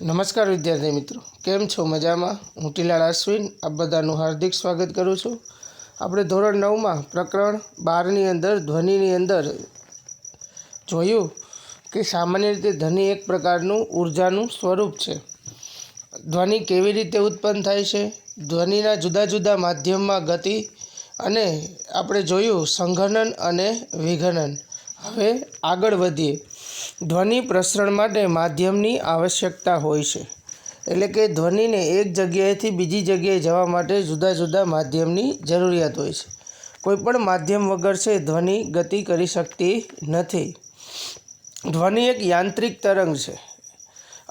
नमस्कार विद्यार्थी मित्रों, केम छो? मजामां? हूँ टीलाल अश्विन आप बधाનું हार्दिक स्वागत करूँ छूँ। આપણે ધોરણ 9 પ્રકરણ 12ની અંદર ધ્વનિની અંદર જોયું કે સામાન્ય રીતે ધ્વનિ એક પ્રકારનું ઉર્જાનું સ્વરૂપ છે। ધ્વનિ કેવી રીતે ઉત્પન્ન થાય છે, ધ્વનિના જુદા જુદા માધ્યમમાં ગતિ અને આપણે જોયું સંઘનન અને વિઘનન। હવે આગળ વધીએ। ધ્વનિ પ્રસરણ માટે માધ્યમની આવશ્યકતા હોય છે, એટલે કે ધ્વનિને એક જગ્યાએથી બીજી જગ્યાએ જવા માટે જુદા જુદા માધ્યમની જરૂરિયાત હોય છે। કોઈપણ માધ્યમ વગર છે ધ્વનિ ગતિ કરી શકતી નથી। ધ્વનિ એક યાંત્રિક તરંગ છે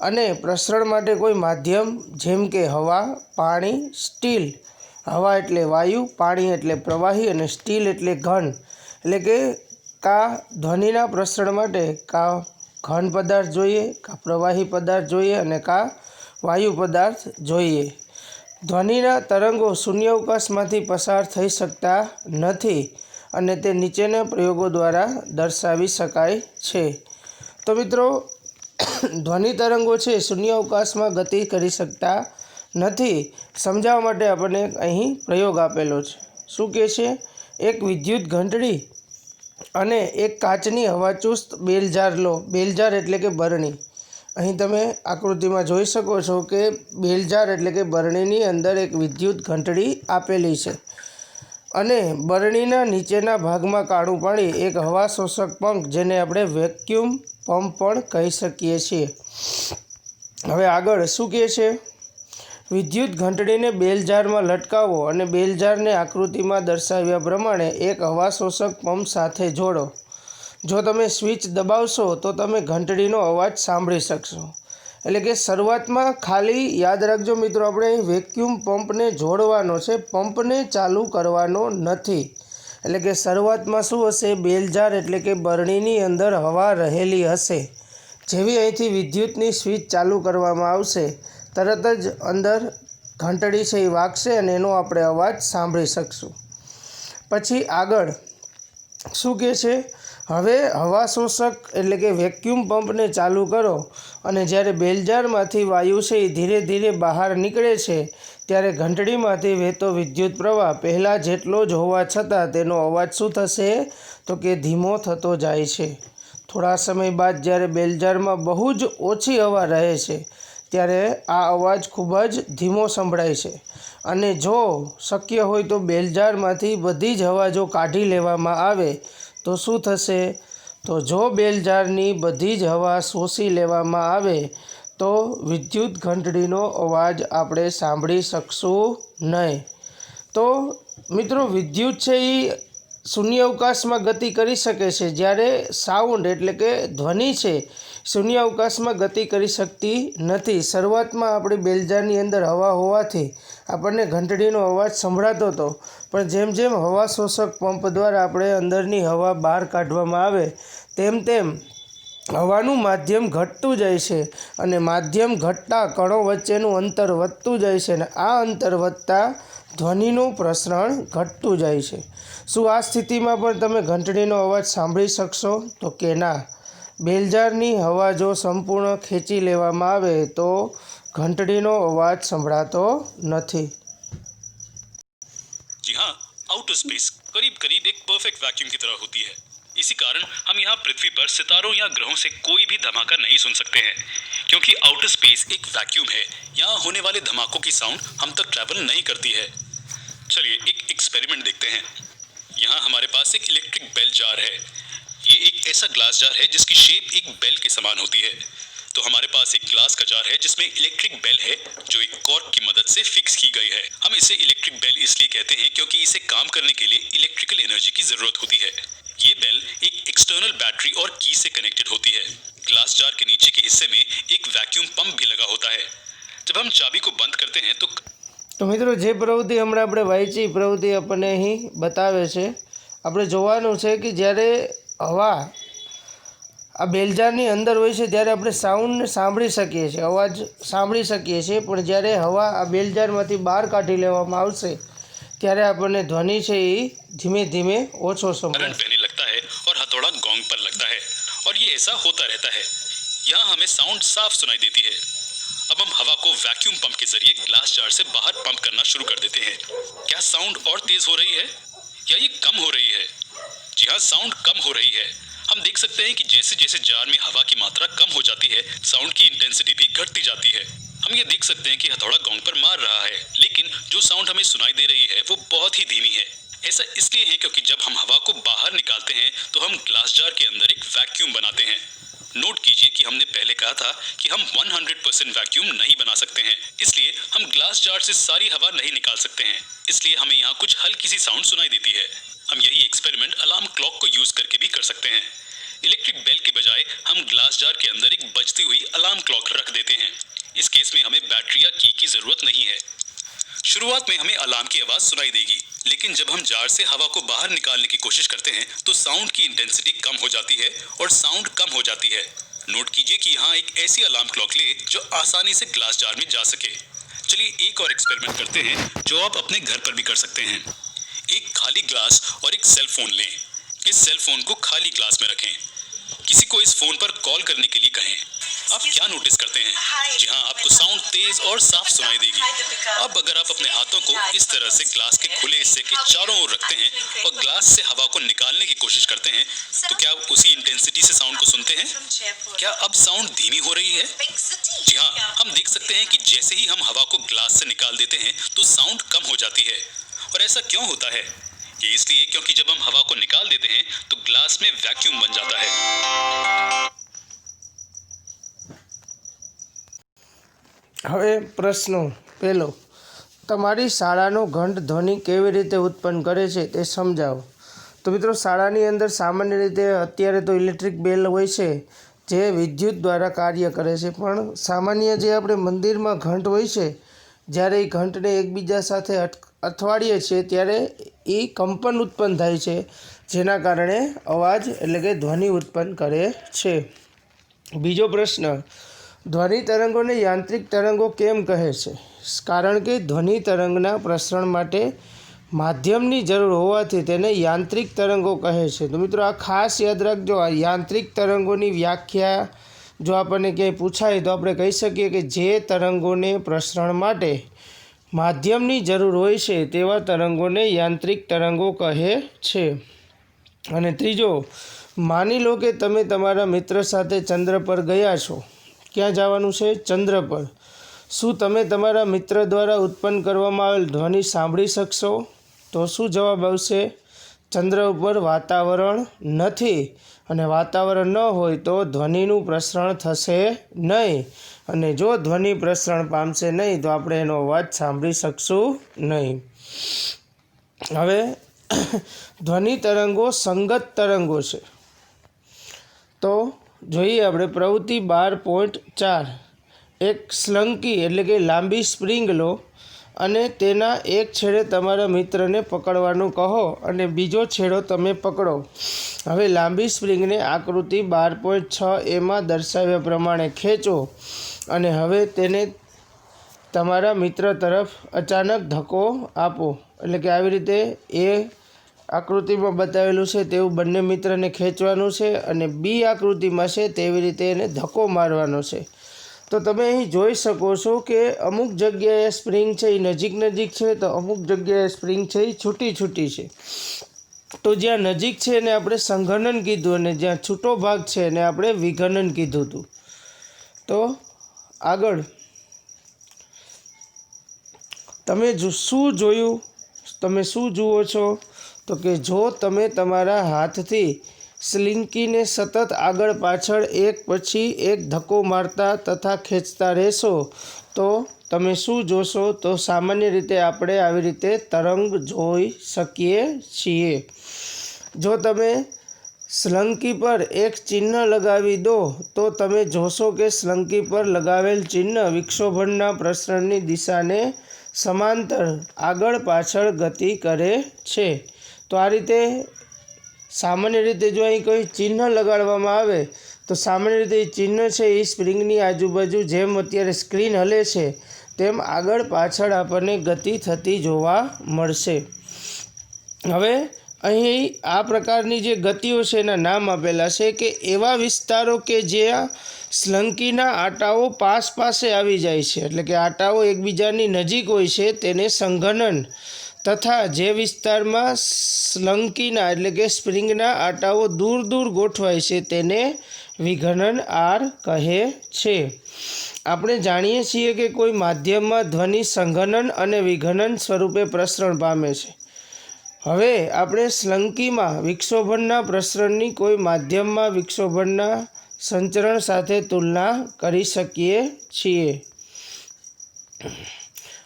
અને પ્રસરણ માટે કોઈ માધ્યમ જેમ કે હવા, પાણી, સ્ટીલ, હવા એટલે વાયુ, પાણી એટલે પ્રવાહી અને સ્ટીલ એટલે ઘન, એટલે કે કા ધ્વનિના પ્રસરણ માટે કા ઘન પદાર્થ જોઈએ, કા પ્રવાહી પદાર્થ જોઈએ અને કા વાયુ પદાર્થ જોઈએ। ધ્વનિના તરંગો શૂન્યાવકાશમાંથી પસાર થઈ શકતા નથી અને તે નીચેના પ્રયોગો દ્વારા દર્શાવી શકાય છે। તો મિત્રો, ધ્વનિ તરંગો છે શૂન્યાવકાશમાં ગતિ કરી શકતા નથી। સમજાવવા માટે આપણને અહીં પ્રયોગ આપેલો છે। શું કહે છે? એક વિદ્યુત ઘંટડી અને એક કાચની હવાચુસ્ત બેલજાર લો। બેલજાર એટલે કે બરણી। અહીં તમે આકૃતિમાં જોઈ શકો છો કે બેલજાર એટલે કે બરણીની અંદર એક વિદ્યુત ઘંટડી આપેલી છે અને બરણીના નીચેના ભાગમાં કાળું પાણી એક હવા શોષક પંખ, જેને આપણે વેક્યુમ પંપ પણ કહી શકીએ છીએ। હવે આગળ શું કહે છે? વિદ્યુત ઘંટડીને બેલજારમાં લટકાવો અને બેલજારને આકૃતિમાં દર્શાવ્યા પ્રમાણે એક હવા શોષક પંપ સાથે જોડો। જો તમે સ્વિચ દબાવશો તો તમે ઘંટડીનો અવાજ સાંભળી શકશો। એટલે કે શરૂઆતમાં ખાલી યાદ રાખજો મિત્રો, આપણે અહીં વેક્યુમ પંપને જોડવાનો છે, પંપને ચાલુ કરવાનો નથી। એટલે કે શરૂઆતમાં શું હશે? બેલજાર એટલે કે બરણીની અંદર હવા રહેલી હશે। જેવી અહીંથી વિદ્યુતની સ્વિચ ચાલુ કરવામાં આવશે તરત જ અંદર ઘંટડી છે એ વાગશે અને એનો આપણે અવાજ સાંભળી શકશું। પછી આગળ શું કહે છે? હવે હવા શોષક એટલે કે વેક્યુમ પંપને ચાલુ કરો અને જ્યારે બેલજારમાંથી વાયુ છે એ ધીરે ધીરે બહાર નીકળે છે ત્યારે ઘંટડીમાંથી વહેતો વિદ્યુત પ્રવાહ પહેલાં જેટલો જ હોવા છતાં તેનો અવાજ શું થશે? તો કે ધીમો થતો જાય છે। થોડા સમય બાદ જ્યારે બેલજારમાં બહુ જ ઓછી હવા રહે છે ત્યારે આ અવાજ ખૂબ જ ધીમો સંભળાય છે અને જો શક્ય હોય તો બેલજારમાંથી બધી જ હવા જો કાઢી લેવામાં આવે તો શું થશે? તો જો બેલજારની બધી જ હવા શોષી લેવામાં આવે તો વિદ્યુત ઘંટડીનો અવાજ આપણે સાંભળી શકશું નહીં। તો મિત્રો, વિદ્યુત છે એ શૂન્યાવકાશમાં ગતિ કરી શકે છે, જ્યારે સાઉન્ડ એટલે કે ધ્વનિ છે શૂન્યાવકાશમાં ગતિ કરી શકતી નથી। શરૂઆતમાં આપણી બેલજારની અંદર હવા હોવાથી આપણને ઘંટડીનો અવાજ સંભળાતો હતો, પણ જેમ જેમ હવા શોષક પંપ દ્વારા આપણે અંદરની હવા બહાર કાઢવામાં આવે તેમ તેમ હવાનું માધ્યમ ઘટતું જાય છે અને માધ્યમ ઘટતા કણો વચ્ચેનું અંતર વધતું જાય છે અને આ અંતર વધતા ધ્વનિનું પ્રસરણ ઘટતું જાય છે। શું આ સ્થિતિમાં પણ તમે ઘંટડીનો અવાજ સાંભળી શકશો? તો કે ના। બેલજારની હવા જો સંપૂર્ણ ખેંચી લેવામાં આવે તો घंटड़ीनो आवाज संभळातो नहीं। जी हाँ, आउटर स्पेस करीब करीब एक परफेक्ट वैक्यूम की तरह होती है। इसी कारण हम यहाँ पृथ्वी पर सितारों या ग्रहों से कोई भी धमाका नहीं सुन सकते हैं, क्योंकि आउटर स्पेस एक वैक्यूम है। यहाँ होने वाले धमाकों की साउंड हम तक ट्रैवल नहीं करती है। चलिए एक एक्सपेरिमेंट देखते हैं। यहाँ हमारे पास एक इलेक्ट्रिक बेल जार है। ये एक ऐसा ग्लास जार है जिसकी शेप एक बेल के समान होती है। तो हमारे पास एक ग्लास का जार है जिसमें इलेक्ट्रिक बेल है जो एक कॉर्क की मदद से फिक्स की गई है। हम इसे इलेक्ट्रिक बेल इसलिए कहते हैं क्योंकि इसे काम करने के लिए इलेक्ट्रिकल एनर्जी की जरूरत होती है। ये बेल एक एक्सटर्नल बैटरी और की से कनेक्टेड होती है। ग्लास जार के नीचे के हिस्से में एक वैक्यूम पंप भी लगा होता है। जब हम चाबी को बंद करते हैं तो मित्रों, जे प्रवृत्ति हमणे આપણે વાંચી પ્રવૃત્તિ આપણને અહીં બતાવે છે। આપણે જોવાનું છે કે જ્યારે હવા આ બેલજારની અંદર હોય છે ત્યારે આપણે સાઉન્ડ સાંભળી શકીએ છીએ, અવાજ સાંભળી શકીએ છીએ, પણ જ્યારે હવા આ બેલજારમાંથી બહાર કાઢી લેવામાં આવશે ત્યારે આપણને ધ્વનિ છે એ ધીમે ધીમે ઓછો સંભળાય। करंट बहने लगता है और हथौड़ा गोंग पर लगता है और ये ऐसा होता रहता है। यहाँ हमें साउंड साफ सुनाई देती है। अब हम हवा को वैक्यूम पंप के जरिए ग्लास जार से बाहर पंप करना शुरू कर देते हैं। क्या साउंड और तेज हो रही है या ये कम हो रही है? जी हाँ, साउंड कम हो रही है। हम देख सकते हैं कि जैसे जैसे जार में हवा की मात्रा कम हो जाती है, साउंड की इंटेंसिटी भी घटती जाती है। हम ये देख सकते हैं कि हथौड़ा गोंग पर मार रहा है, लेकिन जो साउंड हमें सुनाई दे रही है वो बहुत ही धीमी है। ऐसा इसलिए है क्योंकि जब हम हवा को बाहर निकालते हैं तो हम ग्लास जार के अंदर एक वैक्यूम बनाते हैं। नोट कीजिए कि हमने पहले कहा था कि हम 100% वैक्यूम नहीं बना सकते हैं, इसलिए हम ग्लास जार से सारी हवा नहीं निकाल सकते हैं। इसलिए हमें यहाँ कुछ हल्की सी साउंड सुनाई देती है। हम यही एक्सपेरिमेंट अलार्म क्लॉक को यूज करके भी कर सकते हैं। इलेक्ट्रिक बेल के बजाय हम ग्लास जार के अंदर एक बजती हुई अलार्म क्लॉक रख देते हैं। इस केस में हमें बैटरी या की जरूरत नहीं है। शुरुआत में हमें अलार्म की आवाज सुनाई देगी, लेकिन जब हम जार से हवा को बाहर निकालने की कोशिश करते हैं तो साउंड की इंटेंसिटी कम हो जाती है और साउंड कम हो जाती है। नोट कीजिए कि यहाँ एक ऐसी अलार्म क्लॉक ले जो आसानी से ग्लास जार में जा सके। चलिए एक और एक्सपेरिमेंट करते हैं जो आप अपने घर पर भी कर सकते हैं। एक खाली ग्लास और एक सेल फोन लें। इस सेल फोन को खाली ग्लास में रखें। किसी को इस फोन पर कॉल करने के लिए कहें। आप क्या नोटिस करते हैं? जी हाँ, आपको साउंड तेज और साफ सुनाई देगी। अब अगर आप अपने हाथों को इस तरह से ग्लास के खुले हिस्से के चारों ओर रखते हैं और ग्लास से हवा को निकालने की कोशिश करते हैं, तो क्या आप उसी इंटेंसिटी से साउंड को सुनते हैं? क्या अब साउंड धीमी हो रही है? जी हाँ, हम देख सकते हैं कि जैसे ही हम हवा को ग्लास से निकाल देते हैं तो साउंड कम हो जाती है। और ऐसा क्यों होता है? ये इसलिए क्योंकि जब हम हवा को निकाल देते हैं तो ग्लास में वैक्यूम बन जाता है। હવે પ્રશ્નો પહેલો, તમારી શાળાનો ઘંટ ધ્વનિ કેવી રીતે ઉત્પન્ન કરે છે તે સમજાવો। તો મિત્રો, શાળાની અંદર સામાન્ય રીતે અત્યારે તો ઇલેક્ટ્રિક બેલ હોય છે જે વિદ્યુત દ્વારા કાર્ય કરે છે, પણ સામાન્ય જે આપણે મંદિરમાં ઘંટ હોય છે, જ્યારે એ ઘંટને એકબીજા સાથે અથવાડીએ છીએ ત્યારે એ કંપન ઉત્પન્ન થાય છે, જેના કારણે અવાજ એટલે કે ધ્વનિ ઉત્પન્ન કરે છે। બીજો પ્રશ્ન, ધ્વનિ તરંગોને યાંત્રિક તરંગો કેમ કહે છે? કારણ કે ધ્વનિ તરંગના પ્રસરણ માટે માધ્યમની જરૂર હોવાથી તેને યાંત્રિક તરંગો કહે છે। તો મિત્રો, આ ખાસ યાદ રાખજો। આ યાંત્રિક તરંગોની વ્યાખ્યા જો આપણને ક્યાંય પૂછાય તો આપણે કહી શકીએ કે જે તરંગોને પ્રસરણ માટે માધ્યમની જરૂર હોય છે તેવા તરંગોને યાંત્રિક તરંગો કહે છે। અને ત્રીજો, માની લો કે તમે તમારા મિત્ર સાથે ચંદ્ર પર ગયા છો। ક્યાં જવાનું છે? ચંદ્ર પર। શું તમે તમારા મિત્ર દ્વારા ઉત્પન્ન કરવામાં આવેલ ધ્વનિ સાંભળી શકશો? તો શું જવાબ આવશે? ચંદ્ર ઉપર વાતાવરણ નથી, અને વાતાવરણ ન હોય તો ધ્વનિનું પ્રસરણ થશે નહીં, અને જો ધ્વનિ પ્રસરણ પામશે નહીં તો આપણે એનો અવાજ સાંભળી શકશું નહીં। હવે ધ્વનિ તરંગો સંગત તરંગો છે। તો જોઈએ આપણે પ્રવૃત્તિ 12.4। એક સ્લંકી એટલે કે લાંબી સ્પ્રિંગ લો અને તેના એક છેડે તમારા મિત્રને પકડવાનું કહો અને બીજો છેડો તમે પકડો। હવે લાંબી સ્પ્રિંગને આકૃતિ 12.6 એમાં દર્શાવ્યા પ્રમાણે ખેંચો અને હવે તેને તમારા મિત્ર તરફ અચાનક ધક્કો આપો। એટલે કે આવી રીતે એ આકૃતિમાં બતાવેલું છે તેવું બંને મિત્રને ખેંચવાનું છે અને બી આકૃતિમાં છે તેવી રીતે એને ધક્કો મારવાનો છે। તો તમે અહીં જોઈ શકો છો કે અમુક જગ્યાએ સ્પ્રિંગ છે એ નજીક નજીક છે, તો અમુક જગ્યાએ સ્પ્રિંગ છે એ છૂટી છૂટી છે। તો જ્યાં નજીક છે એને આપણે સંઘનન કીધું અને જ્યાં છૂટો ભાગ છે એને આપણે વિઘનન કીધું હતું। તો આગળ તમે શું જોયું? તમે શું જુઓ છો? તો કે જો તમે તમારા હાથથી સ્લિંકીને સતત આગળ પાછળ એક પછી એક ધક્કો મારતા તથા ખેંચતા રહેશો તો તમે શું જોશો? તો સામાન્ય રીતે આપણે આવી રીતે તરંગ જોઈ શકીએ છીએ। જો તમે સ્લંકી પર એક ચિહ્ન લગાવી દો તો તમે જોશો કે સ્લંકી પર લગાવેલ ચિહ્ન વિક્ષોભનના પ્રસરણની દિશાને સમાંતર આગળ પાછળ ગતિ કરે છે। તો આ રીતે સામાન્ય રીતે જો અહીં કોઈ ચિહ્ન લગાડવામાં આવે તો સામાન્ય રીતે એ ચિહ્ન છે એ સ્પ્રિંગની આજુબાજુ જેમ અત્યારે સ્ક્રીન હલે છે તેમ આગળ પાછળ આપણને ગતિ થતી જોવા મળશે। હવે અહીં આ પ્રકારની જે ગતિઓ છે એના નામ આપેલા છે કે એવા વિસ્તારો કે જ્યાં સ્લંકીના આટાઓ પાસે આવી જાય છે, એટલે કે આટાઓ એકબીજાની નજીક હોય છે તેને સંઘનન, તથા જે વિસ્તારમાં સ્લંકીના એટલે કે સ્પ્રિંગના આટાઓ દૂર દૂર ગોઠવાય છે તેને વિઘનન આર કહે છે. આપણે જાણીએ છીએ કે કોઈ માધ્યમમાં ધ્વનિ સંઘનન અને વિઘનન સ્વરૂપે પ્રસરણ પામે છે. હવે આપણે સ્લંકીમાં વિક્ષોભનના પ્રસરણની કોઈ માધ્યમમાં વિક્ષોભનના સંચરણ સાથે તુલના કરી શકીએ છીએ.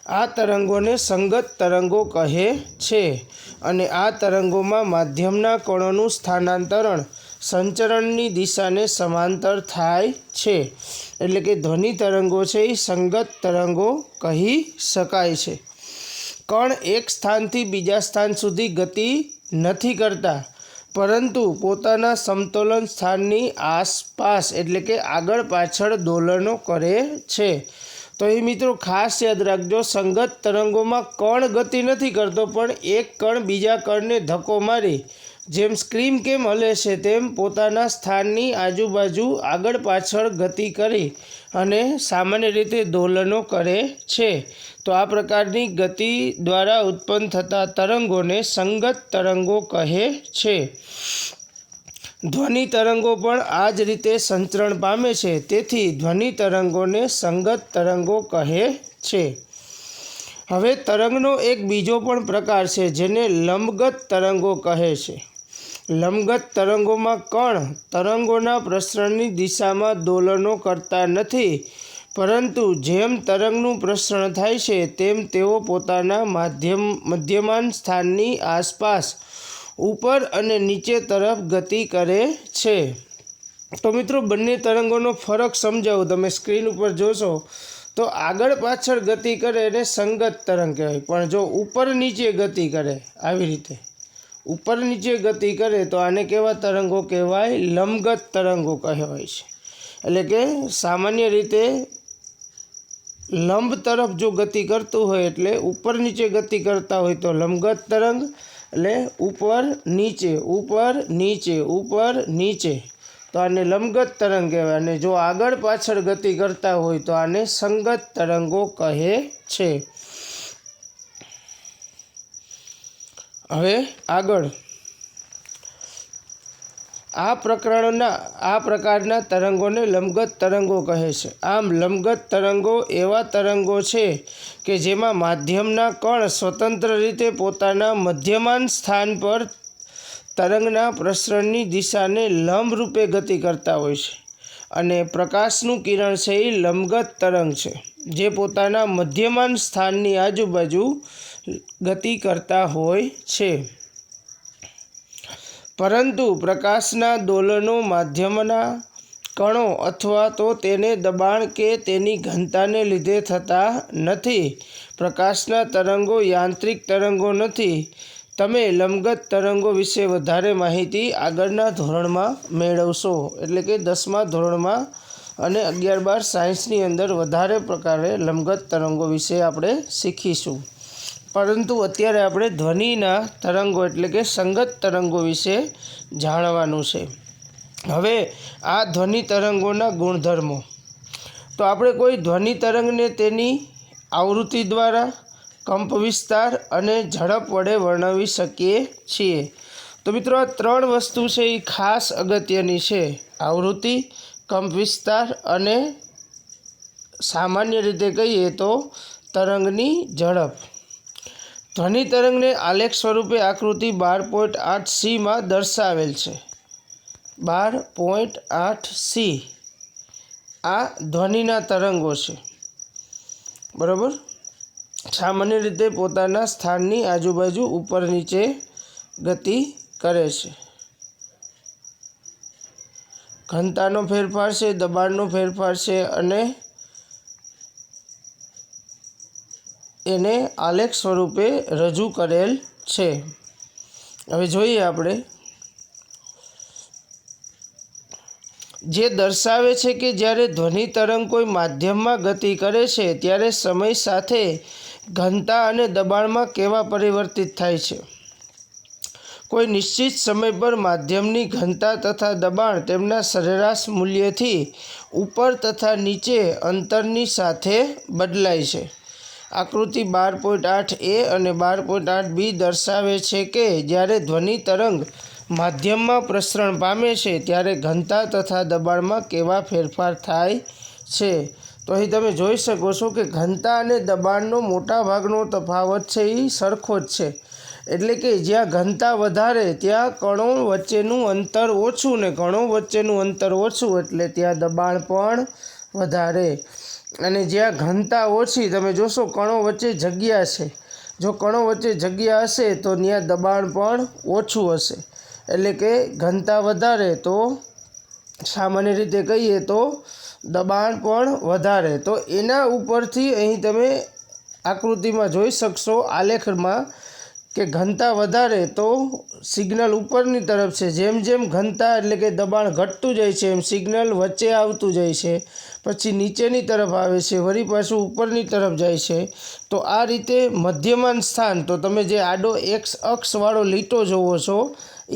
આ તરંગોને સંગત તરંગો કહે છે અને આ તરંગોમાં માધ્યમના કણોનું સ્થાનાંતરણ સંચરણની દિશાને સમાંતર થાય છે. એટલે કે ધ્વનિ તરંગો છે એ સંગત તરંગો કહી શકાય છે. કણ એક સ્થાનથી બીજા સ્થાન સુધી ગતિ નથી કરતા, પરંતુ પોતાના સમતોલન સ્થાનની આસપાસ એટલે કે આગળ પાછળ દોલનો કરે છે. તો એ મિત્રો ખાસ યાદ રાખજો, સંગત તરંગોમાં કણ ગતિ નથી કરતો, પણ એક કણ બીજા કણને ધક્કો મારી જેમ સ્ક્રીમ કેમ હલે છે તેમ પોતાના સ્થાનની આજુબાજુ આગળ પાછળ ગતિ કરી અને સામાન્ય રીતે દોલનો કરે છે. તો આ પ્રકારની ગતિ દ્વારા ઉત્પન્ન થતા તરંગોને સંગત તરંગો કહે છે. ધ્વનિ તરંગો પણ આ જ રીતે સંચરણ પામે છે, તેથી ધ્વનિ તરંગોને સંગત તરંગો કહે છે. હવે તરંગનો એક બીજો પણ પ્રકાર છે જેને લંબગત તરંગો કહે છે. લંબગત તરંગોમાં કણ તરંગોના પ્રસરણની દિશામાં દોલનો કરતા નથી, પરંતુ જેમ તરંગનું પ્રસરણ થાય છે તેમ તેઓ પોતાના મધ્યમાન સ્થાનની આસપાસ ઉપર અને નીચે તરફ ગતિ કરે છે. તો મિત્રો બંને તરંગોનો ફરક સમજાવું. તમે સ્ક્રીન ઉપર જોશો તો આગળ પાછળ ગતિ કરે એને સંગત તરંગ કહેવાય, પણ જો ઉપર નીચે ગતિ કરે આવી રીતે ઉપર નીચે ગતિ કરે તો આને કેવા તરંગો કહેવાય? લંબગત તરંગો કહેવાય છે. એટલે કે સામાન્ય રીતે લંબ તરફ જો ગતિ કરતું હોય એટલે ઉપર નીચે ગતિ કરતા હોય તો લંબગત તરંગ, એટલે ઉપર નીચે ઉપર નીચે ઉપર નીચે, તો આને લંબગત તરંગ કહેવાય. અને જો આગળ પાછળ ગતિ કરતા હોય તો આને સંગત તરંગો કહે છે. હવે આગળ આ પ્રકારના તરંગોને લંબગત તરંગો કહે છે. આમ લંબગત તરંગો એવા તરંગો છે કે જેમાં માધ્યમના કણ સ્વતંત્ર રીતે પોતાના મધ્યમાન સ્થાન પર તરંગના પ્રસરણની દિશાને લંબ રૂપે ગતિ કરતા હોય છે. અને પ્રકાશનું કિરણ છે એ લંબગત તરંગ છે, જે પોતાના મધ્યમાન સ્થાનની આજુબાજુ ગતિ કરતા હોય છે. પરંતુ પ્રકાશના દોલનો માધ્યમના કણો અથવા તો તેને દબાણ કે તેની ઘનતાને લીધે થતા નથી. પ્રકાશના તરંગો યાંત્રિક તરંગો નથી. તમે લંબગત તરંગો વિશે વધારે માહિતી આગળના ધોરણમાં મેળવશો, એટલે કે 10મા ધોરણમાં અને 11-12 સાયન્સની અંદર વધારે પ્રકારે લંબગત તરંગો વિશે આપણે શીખીશું. પરંતુ અત્યારે આપણે ધ્વનિના તરંગો એટલે કે સંગત તરંગો વિશે જાણવાનું છે. હવે આ ધ્વનિ તરંગોના ગુણધર્મો. તો આપણે કોઈ ધ્વનિ તરંગને તેની આવૃત્તિ દ્વારા, કંપ વિસ્તાર અને ઝડપ વડે વર્ણવી શકીએ છીએ. તો મિત્રો આ 3 વસ્તુ છે એ ખાસ અગત્યની છે: આવૃત્તિ, કંપ વિસ્તાર અને સામાન્ય રીતે કહીએ તો તરંગની ઝડપ. ધ્વનિ તરંગને આલેખ સ્વરૂપે આકૃતિ 12.8c દર્શાવેલ છે. 12.8c આ ધ્વનિના તરંગો છે, બરાબર. સામાન્ય રીતે પોતાના સ્થાનની આજુબાજુ ઉપર નીચે ગતિ કરે છે. ઘનતાનો ફેરફાર છે, દબાણનો ફેરફાર છે અને એને આલેખ સ્વરૂપે રજૂ કરેલ છે. હવે જોઈએ આપણે, જે દર્શાવે છે કે જ્યારે ધ્વનિ તરંગ કોઈ માધ્યમમાં ગતિ કરે છે ત્યારે સમય સાથે ઘનતા અને દબાણમાં કેવા પરિવર્તિત થાય છે. કોઈ નિશ્ચિત સમય પર માધ્યમની ઘનતા તથા દબાણ તેમના સરેરાશ મૂલ્યથી ઉપર તથા નીચે અંતરની સાથે બદલાય છે. આકૃતિ 12.8a અને 12.8b દર્શાવે છે કે જ્યારે ધ્વનિ તરંગ માધ્યમમાં પ્રસરણ પામે છે ત્યારે ઘનતા તથા દબાણમાં કેવા ફેરફાર થાય છે. તો અહીં તમે જોઈ શકો છો કે ઘનતા અને દબાણનો મોટા ભાગનો તફાવત છે એ સરખો જ છે. એટલે કે જ્યાં ઘનતા વધારે ત્યાં કણો વચ્ચેનું અંતર ઓછું ને કણો વચ્ચેનું અંતર ઓછું એટલે ત્યાં દબાણ પણ વધારે. અને જ્યાં ઘનતા ઓછી તમે જોશો કણો વચ્ચે જગ્યા છે, જો કણો વચ્ચે જગ્યા હશે તો ત્યાં દબાણ પણ ઓછું હશે. એટલે કે ઘનતા વધારે તો સામાન્ય રીતે કહીએ તો દબાણ પણ વધારે. તો એના ઉપરથી અહીં તમે આકૃતિમાં જોઈ શકશો આલેખમાં કે ઘનતા વધારે તો સિગ્નલ ઉપરની તરફ છે, જેમ જેમ ઘનતા એટલે કે દબાણ ઘટતું જાય છે એમ સિગ્નલ વચ્ચે આવતું જાય છે, પછી નીચેની તરફ આવે છે, વળી પાછું ઉપરની તરફ જાય છે. તો આ રીતે મધ્યમાન સ્થાન, તો તમે જે આડો એક્સ અક્ષવાળો લીટો જોવો છો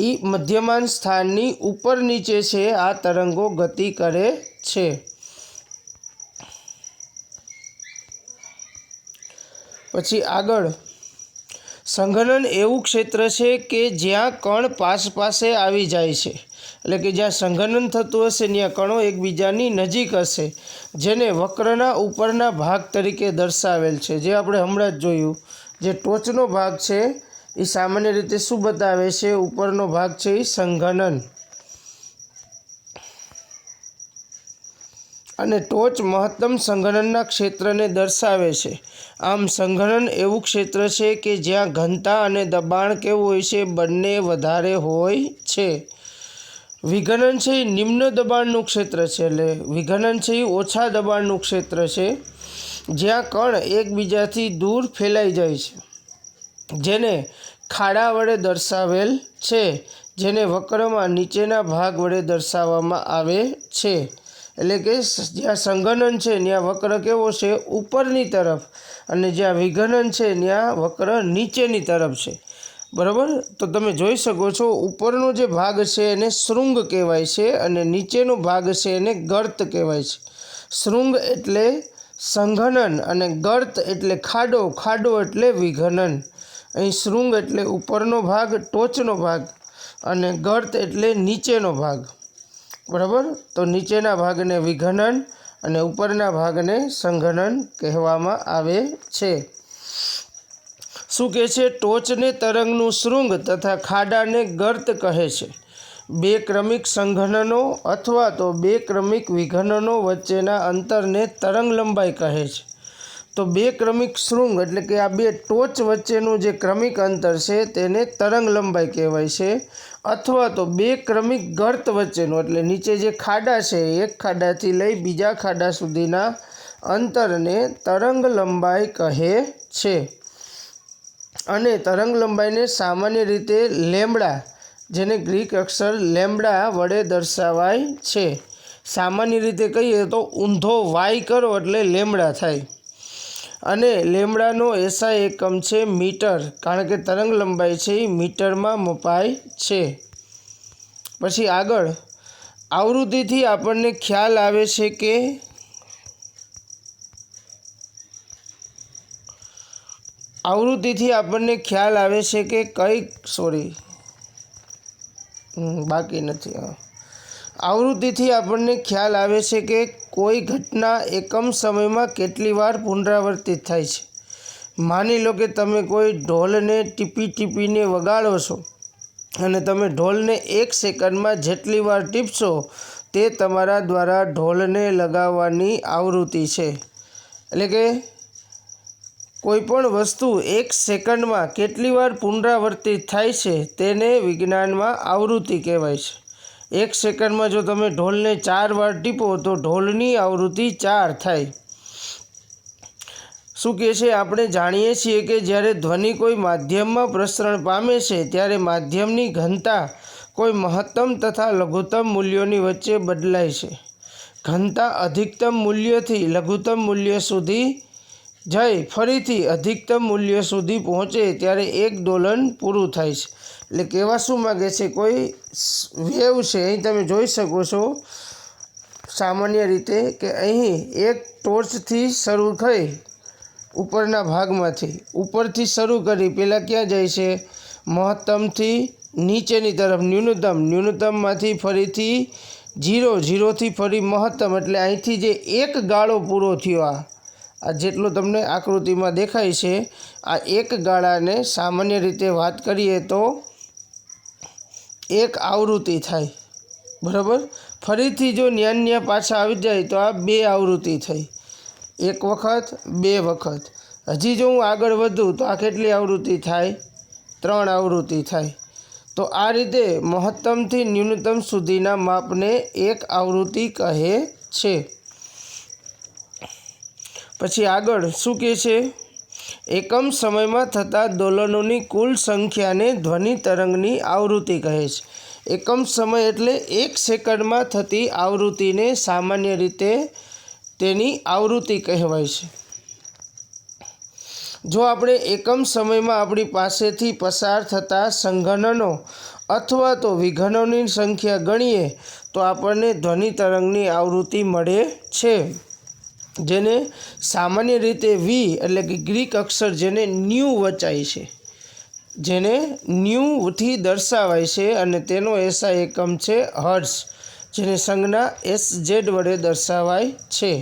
એ મધ્યમાન સ્થાનની ઉપર નીચે છે આ તરંગો ગતિ કરે છે. પછી આગળ સંઘનન એવું ક્ષેત્ર છે કે જ્યાં કણ પાસે આવી જાય છે. એટલે કે જ્યાં સંઘનન થતું હશે ત્યાં કણો એકબીજાની નજીક હશે, જેને વક્રના ઉપરના ભાગ તરીકે દર્શાવેલ છે. જે આપણે હમણાં જ જોયું, જે ટોચનો ભાગ છે એ સામાન્ય રીતે શું બતાવે છે, ઉપરનો ભાગ છે એ સંઘનન, અને ટોચ મહત્તમ સંઘનનના ક્ષેત્રને દર્શાવે છે. આમ સંઘનન એવું ક્ષેત્ર છે કે જ્યાં ઘનતા અને દબાણ કેવું હોય છે, બંને વધારે હોય છે. વિઘનન છે એ નિમ્ન દબાણનું ક્ષેત્ર છે, એટલે વિઘનન છે એ ઓછા દબાણનું ક્ષેત્ર છે, જ્યાં કણ એકબીજાથી દૂર ફેલાઈ જાય છે, જેને ખાડા વડે દર્શાવેલ છે, જેને વક્રમાં નીચેના ભાગ વડે દર્શાવવામાં આવે છે. એટલે કે જ્યાં સંઘનન છે ત્યાં વક્ર કેવો છે, ઉપરની તરફ, અને જ્યાં વિઘનન છે ત્યાં વક્ર નીચેની તરફ છે. બરાબર. તો તમે જોઈ શકો છો ઉપરનો જે ભાગ છે એને શૃંગ કહેવાય છે અને નીચેનો ભાગ છે એને ગર્ત કહેવાય છે. શૃંગ એટલે સંઘનન અને ગર્ત એટલે ખાડો, ખાડો એટલે વિઘનન. અહીં શૃંગ એટલે ઉપરનો ભાગ, ટોચનો ભાગ, અને ગર્ત એટલે નીચેનો ભાગ. બરાબર. તો નીચેના ભાગને વિઘનન અને ઉપરના ભાગને સંઘનન કહેવામાં આવે છે. શું કહે છે? ટોચને તરંગનું શૃંગ તથા ખાડાને ગર્ત કહે છે. બે ક્રમિક સંઘનનો અથવા તો બે ક્રમિક વિઘનનો વચ્ચેના અંતરને તરંગ લંબાઈ કહે છે. તો બે ક્રમિક શૃંગ એટલે કે આ બે ટોચ વચ્ચેનું જે ક્રમિક અંતર છે તેને તરંગ લંબાઈ કહેવાય છે. અથવા તો બે ક્રમિક ગર્ત વચ્ચેનું એટલે નીચે જે ખાડા છે એક ખાડાથી લઈ બીજા ખાડા સુધીના અંતરને તરંગ લંબાઈ કહે છે. અને તરંગ લંબાઈને સામાન્ય રીતે લેમ્બડા, જેને ગ્રીક અક્ષર લેમ્બડા વડે દર્શાવાય છે. સામાન્ય રીતે કહીએ તો ઊંધો વાય કરો એટલે લેમ્બડા થાય. અને લેમ્બડાનો એસઆઈ એકમ છે મીટર, કારણ કે તરંગ લંબાઈ છે એ મીટરમાં મપાય છે. પછી આગળ આવૃત્તિથી આપણને ખ્યાલ આવે છે કે આવૃત્તિથી આપણને ખ્યાલ આવે છે કે આવૃત્તિથી આપણને ખ્યાલ આવે છે કે કોઈ ઘટના એકમ સમયમાં કેટલી વાર પુનરાવર્તિત થાય છે. માની લો કે તમે કોઈ ઢોલને ટીપીને વગાડો છો અને તમે ઢોલને 1 સેકન્ડમાં જેટલી વાર ટીપશો તે તમારા દ્વારા ઢોલને લગાવવાની આવૃત્તિ છે. એટલે કે કોઈપણ વસ્તુ 1 સેકન્ડમાં કેટલી વાર પુનરાવર્તિત થાય છે તેને વિજ્ઞાનમાં આવૃત્તિ કહેવાય છે. 1 સેકન્ડમાં જો તમે ઢોલને 4 વાર ટીપો તો ઢોલની આવૃત્તિ 4 થાય. શું કહે છે? આપણે જાણીએ છીએ કે જ્યારે ધ્વનિ કોઈ માધ્યમમાં પ્રસરણ પામે છે ત્યારે માધ્યમની ઘનતા કોઈ મહત્તમ તથા લઘુત્તમ મૂલ્યોની વચ્ચે બદલાય છે. ઘનતા અધિકતમ મૂલ્યથી લઘુત્તમ મૂલ્ય સુધી જઈ ફરીથી અધિકતમ મૂલ્ય સુધી પહોંચે ત્યારે એક દોલન પૂરું થાય છે. એટલે કહેવા શું માગે છે, કોઈ વેવ છે, અહીં તમે જોઈ શકો છો સામાન્ય રીતે કે અહીં એક ટોર્ચથી શરૂ થઈ ઉપરના ભાગમાંથી ઉપરથી શરૂ કરી પહેલાં ક્યાં જાય છે, મહત્તમથી નીચેની તરફ ન્યૂનતમમાંથી ફરીથી ઝીરોથી ફરી મહત્તમ, એટલે અહીંથી જે એક ગાળો પૂરો થયો, આ જેટલો તમને આકૃતિમાં દેખાય છે, આ એક ગાળાને સામાન્ય રીતે વાત કરીએ તો એક આવૃત્તિ થાય, બરાબર. ફરીથી જો ન્યા પાછા આવી જાય તો આ બે આવૃત્તિ થઈ, એક વખત બે વખત. હજી જો હું આગળ વધું તો આ કેટલી આવૃત્તિ થાય, 3 આવૃત્તિ થાય. તો આ રીતે મહત્તમથી ન્યૂનતમ સુધીના માપને એક આવૃત્તિ કહે છે. પછી આગળ શું કહે છે, એકમ સમયમાં થતા દોલનોની કુલ સંખ્યાને ધ્વનિ તરંગની આવૃત્તિ કહે છે. એકમ સમય એટલે 1 સેકન્ડમાં થતી આવૃત્તિને સામાન્ય રીતે તેની આવૃત્તિ કહેવાય છે. જો આપણે એકમ સમયમાં આપણી પાસેથી પસાર થતા સંઘનનો અથવા તો વિઘનનોની સંખ્યા ગણીએ તો આપણને ધ્વનિ તરંગની આવૃત્તિ મળે છે, જેને સામાન્ય રીતે વી એટલે કે ગ્રીક અક્ષર જેને ન્યૂ વચાય છે, જેને ન્યૂથી દર્શાવાય છે, અને તેનો એસા એકમ છે હર્ટ્ઝ, જેને સંજ્ઞા SZ વડે દર્શાવાય છે.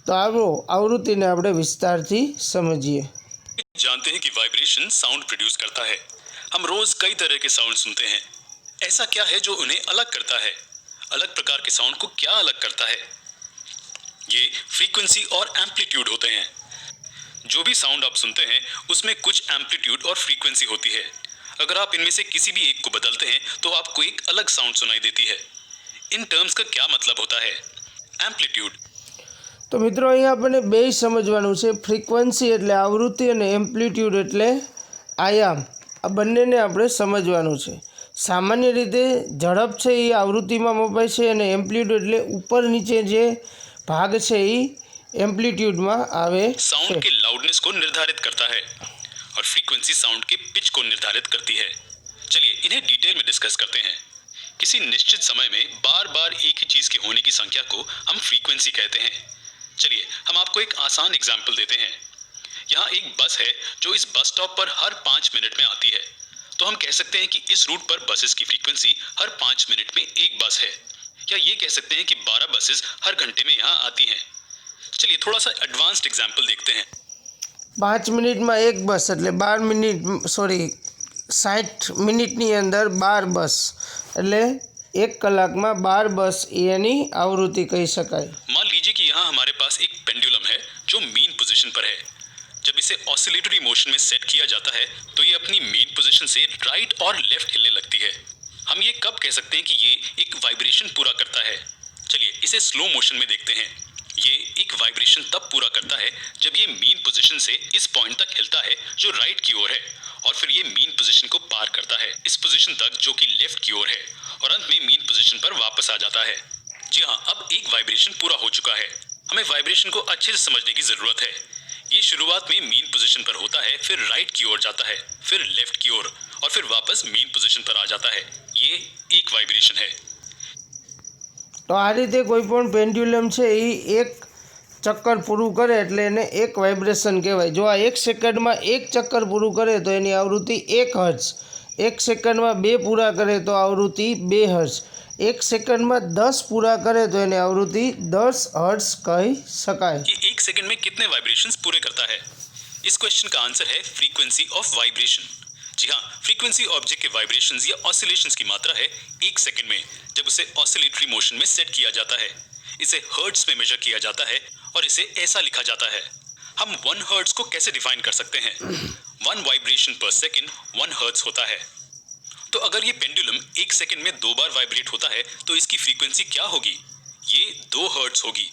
તો આવો આવૃત્તિને આપણે વિસ્તારથી સમજીએ. जानते हैं कि वाइब्रेशन साउंड प्रोड्यूस करता है. हम रोज कई तरह के साउंड सुनते हैं. ऐसा क्या है जो उन्हें अलग करता है? अलग प्रकार के साउंड को क्या अलग करता है? ये फ्रीक्वेंसी और एम्पलीट्यूड होते हैं. जो भी साउंड आप सुनते हैं उसमें कुछ एम्पलीट्यूड और फ्रीक्वेंसी होती है. अगर आप इनमें से किसी भी एक को बदलते हैं तो आपको एक अलग साउंड सुनाई देती है. इन टर्म्स का क्या मतलब होता है? एम्पलीट्यूड. તો મિત્રો અહીંયા આપણને બે સમજવાનું છે, ફ્રીક્વન્સી એટલે આવૃત્તિ અને એમ્પ્લિટ્યૂડ એટલે આયામ. આ બંનેને આપણે સમજવાનું છે. સામાન્ય રીતે ઝડપ છે એ આવૃત્તિમાં મપાય છે, અને એમ્પ્લિટ્યૂડ એટલે ઉપર નીચે જે ભાગ છે એ એમ્પ્લિટ્યૂડમાં આવે साउंड છે. के लाउडनेस को निर्धारित करता है और फ्रीक्वेंसी साउंड के पिच को निर्धारित करती है. चलिए इन्हें डिटेल में डिस्कस करते हैं. किसी निश्चित समय में बार बार एक ही चीज के होने की संख्या को हम फ्रीक्वेंसी कहते हैं. चलिए हम आपको एक आसान एग्जाम्पल देते हैं. यहाँ एक बस है जो इस बस स्टॉप पर हर 5 मिनट में आती है. तो हम कह सकते हैं कि इस रूट पर बसेस की फ्रीक्वेंसी हर 5 मिनट में एक बस है. या ये कह सकते हैं कि 12 बसेस हर घंटे में यहाँ आती हैं. चलिए थोड़ा सा एडवांस्ड एग्जाम्पल देखते हैं. 5 મિનિટમાં એક બસ એટલે 60 મિનિટની અંદર 12 બસ, એટલે 1 કલાકમાં 12 બસ એની આવૃત્તિ કહી શકાય. मान लीजिए कि यहाँ हमारे पास एक पेंडुलम है जो मीन पोजीशन पर है. जब इसे ऑसिलेटरी मोशन में सेट किया जाता है तो ये अपनी मीन पोजीशन से राइट और लेफ्ट हिलने लगती है. हम ये कब कह सकते हैं कि ये एक वाइब्रेशन पूरा करता है? चलिए इसे स्लो मोशन में देखते हैं. ये एक वाइब्रेशन तब पूरा करता है जब ये मीन पोजीशन से इस पॉइंट तक हिलता है जो राइट की ओर है, और फिर ये मीन पोजीशन को पार करता है इस पोजीशन तक जो कि लेफ्ट की ओर है, और अंत में मीन पोजीशन पर वापस आ जाता है. जी हाँ, अब एक वाइब्रेशन पूरा हो चुका है. हमें वाइब्रेशन को अच्छे से समझने की जरूरत है. ये शुरुआत में मीन पोजीशन पर होता है, फिर राइट की ओर जाता है, फिर लेफ्ट की ओर, और फिर वापस मीन पोजीशन पर आ जाता है. ये एक वाइब्रेशन है. તો આ રીતે કોઈ પણ પેન્ડ્યુલમ છે એ એક ચક્કર પૂરું કરે એટલે એને એક વાઇબ્રેશન કહેવાય. જો આ 1 સેકન્ડમાં એક ચક્કર પૂરું કરે તો એની આવૃત્તિ 1 હર્ટ્ઝ, 1 સેકન્ડમાં 2 પૂરા કરે તો આવૃત્તિ 2 હર્ટ્ઝ, 1 સેકન્ડમાં 10 પૂરા કરે તો એની આવૃત્તિ 10 હર્ટ્ઝ કહી શકાય. ये 1 सेकंड में कितने वाइब्रेशंस पूरे करता है? इस क्वेश्चन का आंसर है फ्रीक्वेंसी ऑफ वाइब्रेशन. जी हाँ, फ्रीक्वेंसी ऑब्जेक्ट के वाइब्रेशंस या ऑसिलेशंस की मात्रा है 1 सेकंड में, जब उसे ऑसिलेटरी मोशन में सेट किया जाता है. इसे हर्ट्ज में मेजर किया जाता है और इसे ऐसा लिखा जाता है. हम 1 हर्ट्ज को कैसे डिफाइन कर सकते हैं? 1 वाइब्रेशन पर सेकंड 1 हर्ट्ज होता है. तो अगर ये पेंडुलम 1 सेकंड में 2 बार वाइब्रेट होता है तो इसकी फ्रीक्वेंसी क्या होगी? ये 2 हर्ट्ज होगी.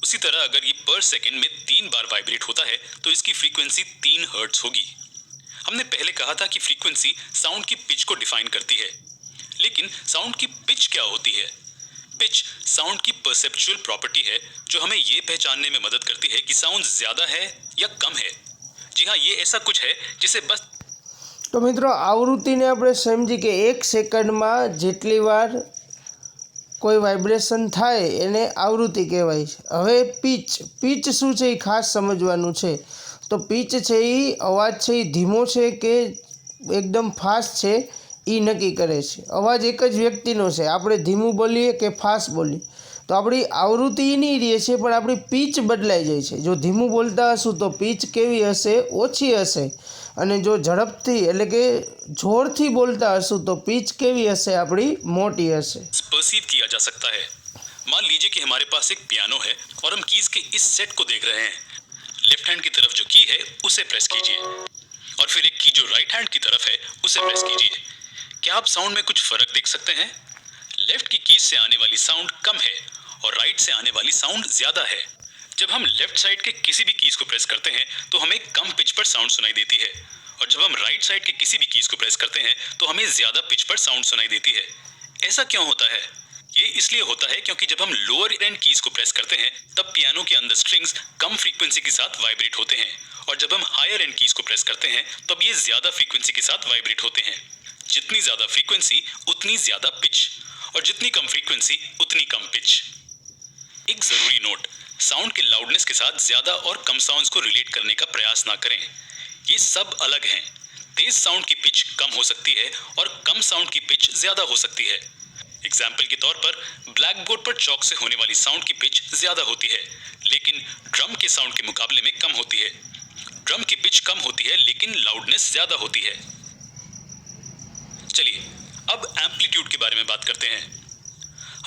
उसी तरह अगर ये पर सेकंड में 3 बार वाइब्रेट होता है तो इसकी फ्रीक्वेंसी 3 हर्ट्ज होगी. हमने पहले कहा था कि फ्रीक्वेंसी साउंड की पिच को डिफाइन करती है, लेकिन साउंड की पिच क्या होती है? पिच साउंड की परसेप्चुअल प्रॉपर्टी है जो हमें ये पहचानने में मदद करती है कि साउंड ज्यादा है या कम है. जी हाँ, ये ऐसा कुछ है जिसे बस तो मित्रों आवृत्तिने આપણે સમજી કે 1 સેકન્ડમાં જેટલી વાર કોઈ વાઇબ્રેશન થાય એને આવૃત્તિ કહેવાય છે। હવે પીચ શું છે એ ખાસ સમજવાનું છે। તો પીચ છે એ અવાજ છે એ ધીમો છે કે એકદમ ફાસ્ટ છે એ નક્કી કરે છે। અવાજ એક જ વ્યક્તિનો છે, આપણે ધીમું બોલીએ કે ફાસ્ટ બોલીએ તો આપણી આવૃત્તિ નહીં રહે છે પણ આપણી પીચ બદલાઈ જાય છે। જો ધીમું બોલતા હશું તો પીચ કેવી હશે? ઓછી હશે, અને જો ઝડપથી એટલે કે જોરથી बोलता हूँ तो पिच केवी हसे अपनी मोटी हसे। परसीव किया जा सकता है। मान लीजिए कि हमारे पास एक पियानो है और हम कीज के इस सेट को देख रहे हैं। लेफ्ट हैंड की तरफ जो की है उसे प्रेस कीजिए और फिर एक की जो राइट हैंड की तरफ है उसे प्रेस कीजिए। क्या आप साउंड में कुछ फर्क देख सकते हैं? लेफ्ट की कीज से आने वाली साउंड कम है और राइट से आने वाली साउंड ज्यादा है। जब हम लेफ्ट साइड के किसी भी कीज को प्रेस करते हैं तो हमें कम पिच पर साउंड सुनाई देती है, और जब हम राइट साइड के किसी भी कीज को प्रेस करते हैं तो हमें ज्यादा पिच पर साउंड सुनाई देती है। ऐसा क्यों होता है? ये इसलिए होता है क्योंकि जब हम लोअर एंड कीज को प्रेस करते हैं तब पियानो के अंदर स्ट्रिंग्स कम फ्रीक्वेंसी के साथ वाइब्रेट होते हैं, और जब हम हायर एंड कीज को प्रेस करते हैं तब ये ज्यादा फ्रीक्वेंसी के साथ वाइब्रेट होते हैं। जितनी ज्यादा फ्रीक्वेंसी उतनी ज्यादा पिच, और जितनी कम फ्रीक्वेंसी उतनी कम पिच। एक जरूरी नोट, साउंड के लाउडनेस के साथ ज्यादा और कम साउंड्स को रिलेट करने का प्रयास ना करें। ये सब अलग हैं। तेज साउंड की पिच कम हो सकती है और कम साउंड की पिच ज्यादा हो सकती है। एग्जाम्पल के तौर पर ब्लैक बोर्ड पर चौक से होने वाली साउंड की पिच ज्यादा होती है लेकिन ड्रम के साउंड के मुकाबले में कम होती है। ड्रम की पिच कम होती है लेकिन लाउडनेस ज्यादा होती है। चलिए अब एम्पलीट्यूड के बारे में बात करते हैं।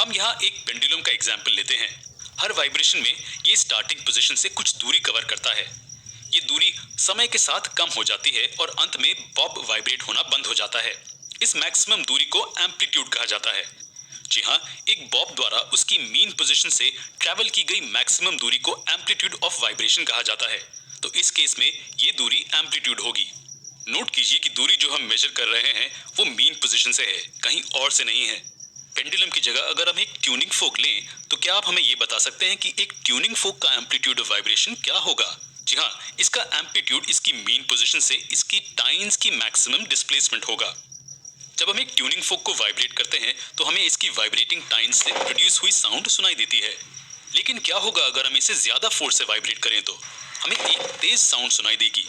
हम यहाँ एक पेंडुलम का एग्जाम्पल लेते हैं। हर वाइब्रेशन में ये स्टार्टिंग पोजीशन से कुछ दूरी कवर करता है। ये दूरी समय के साथ कम हो जाती है और अंत में बॉब वाइब्रेट होना बंद हो जाता है। इस मैक्सिमम दूरी को एम्पलीट्यूड कहा जाता है। जी हाँ, एक बॉब द्वारा उसकी मीन पोजीशन से ट्रैवल की गई मैक्सिमम दूरी को एम्पलीट्यूड ऑफ वाइब्रेशन कहा जाता है। तो इस केस में ये दूरी एम्पलीट्यूड होगी। नोट कीजिए कि दूरी जो हम मेजर कर रहे हैं वो मीन पोजीशन से है, कहीं और से नहीं है। पेंडुलम की जगह अगर हम एक ट्यूनिंग फोक लें तो क्या आप हमें ये बता सकते हैं कि एक ट्यूनिंग फोक का एम्पलीट्यूड ऑफ वाइब्रेशन क्या होगा? जी हाँ, इसका एम्पलीट्यूड इसकी मीन पोजीशन से इसकी टाइम्स की मैक्सिमम डिस्प्लेसमेंट होगा। जब हम एक ट्यूनिंग फोक को वाइब्रेट करते हैं तो हमें इसकी वाइब्रेटिंग टाइम्स से प्रोड्यूस हुई साउंड सुनाई देती है। लेकिन क्या होगा अगर हम इसे ज्यादा फोर्स से वाइब्रेट करें तो हमें एक तेज साउंड सुनाई देगी।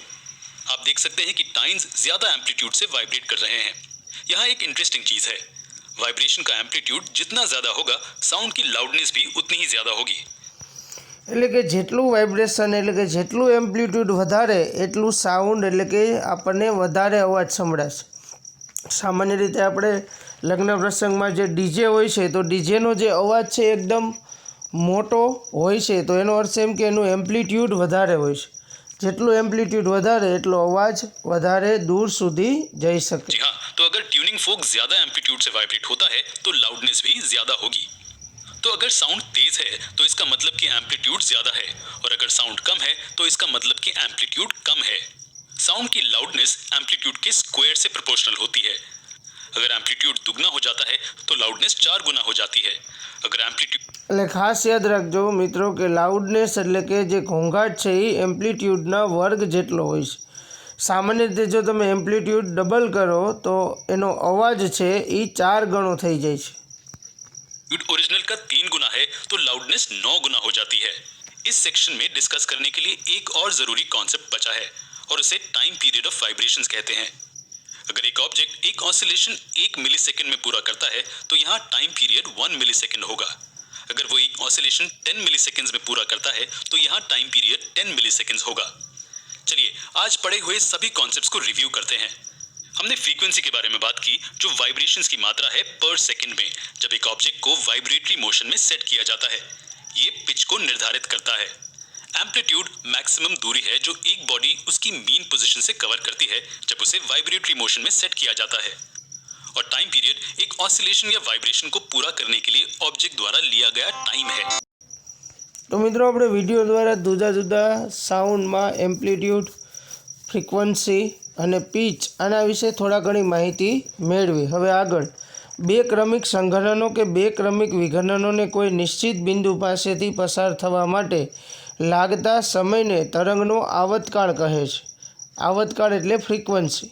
आप देख सकते हैं कि टाइम्स ज्यादा एम्पलीट्यूड से वाइब्रेट कर रहे हैं। यहाँ एक इंटरेस्टिंग चीज है, वाइब्रेशन का एम्पलीट्यूड जितना ज्यादा होगा साउंड की लाउडनेस भी उतनी ही ज्यादा होगी। એટલે કે જેટલું વાઇબ્રેશન એટલે કે જેટલું એમ્પ્લિટ્યૂડ વધારે એટલું સાઉન્ડ એટલે કે આપણને વધારે અવાજ સંભળાશે। સામાન્ય રીતે આપણે લગ્ન પ્રસંગમાં જે ડીજે હોય છે તો ડીજેનો જે અવાજ છે એકદમ મોટો હોય છે, તો એનો અર્થ એમ કે એનું એમ્પ્લિટ્યૂડ વધારે હોય છે। જેટલું એમ્પ્લિટ્યૂડ વધારે એટલો અવાજ વધારે દૂર સુધી જઈ શકે। जी हाँ, तो अगर ट्यूनिंग फोक ज्यादा एम्पलीट्यूड से वाइब्रेट होता है तो लाउडनेस भी ज्यादा होगी। तो अगर साउंड तेज है तो इसका मतलब कि एम्पलीट्यूड ज्यादा है, और अगर साउंड कम है तो इसका मतलब कि एम्पलीट्यूड कम है। साउंड की लाउडनेस एम्पलीट्यूड के स्क्वायर से प्रोपोर्शनल होती है। अगर एम्पलीट्यूड दुगना हो जाता है तो लाउडनेस 4 गुना हो जाती है। अगर एम्पलीट्यूड એટલે ખાસ યાદ રાખજો મિત્રો કે લાઉડનેસ એટલે કે જે ઘોંઘાટ છે એ એમ્પ્લિટ્યૂડના વર્ગ જેટલો હોય છે। સામાન્ય રીતે જો તમે એમ્પ્લિટ્યૂડ ડબલ કરો તો એનો અવાજ છે એ 4 ગણો થઈ જાય છે। ओरिजिनल का 3 गुना है तो लाउडनेस 9 गुना हो जाती है। इस सेक्शन में डिस्कस करने के लिए एक और जरूरी कॉन्सेप्ट बचा है और उसे टाइम पीरियड ऑफ वाइब्रेशंस कहते हैं। अगर एक ऑब्जेक्ट एक ऑसिलेशन 1 मिलीसेकंड में पूरा करता है तो यहाँ टाइम पीरियड 1 मिलीसेकंड होगा। अगर वो एक ऑसिलेशन 10 मिलीसेकंड्स में पूरा करता है तो यहाँ टाइम पीरियड 10 मिलीसेकंड्स होगा। चलिए आज पढ़े हुए सभी कॉन्सेप्ट्स को रिव्यू करते हैं। हमने फ्रीक्वेंसी के बारे में बात की जो वाइब्रेशंस की मात्रा है पर सेकंड में जब एक ऑब्जेक्ट को वाइब्रेटरी मोशन में सेट किया जाता है। ये पिच को निर्धारित करता है। एम्पलीट्यूड मैक्सिमम दूरी है जो एक बॉडी उसकी मीन पोजीशन से कवर करती है जब उसे वाइब्रेटरी मोशन में सेट किया जाता है। और टाइम पीरियड एक ऑसिलेशन या वाइब्रेशन को पूरा करने के लिए ऑब्जेक्ट द्वारा लिया गया टाइम है। तो मित्रों આપણે વિડીયો દ્વારા જુદા જુદા સાઉન્ડમાં એમ્પ્લિટ્યૂડ, ફ્રીક્વન્સી અને પીચ આના વિશે થોડા ઘણી માહિતી મેળવી। હવે આગળ બે ક્રમિક સંઘનનો કે બે ક્રમિક વિઘટનોને કોઈ નિશ્ચિત બિંદુ પાસેથી પસાર થવા માટે લાગતા સમયને તરંગનો આવતકાળ કહે છે। આવતકાળ એટલે ફ્રીક્વન્સી।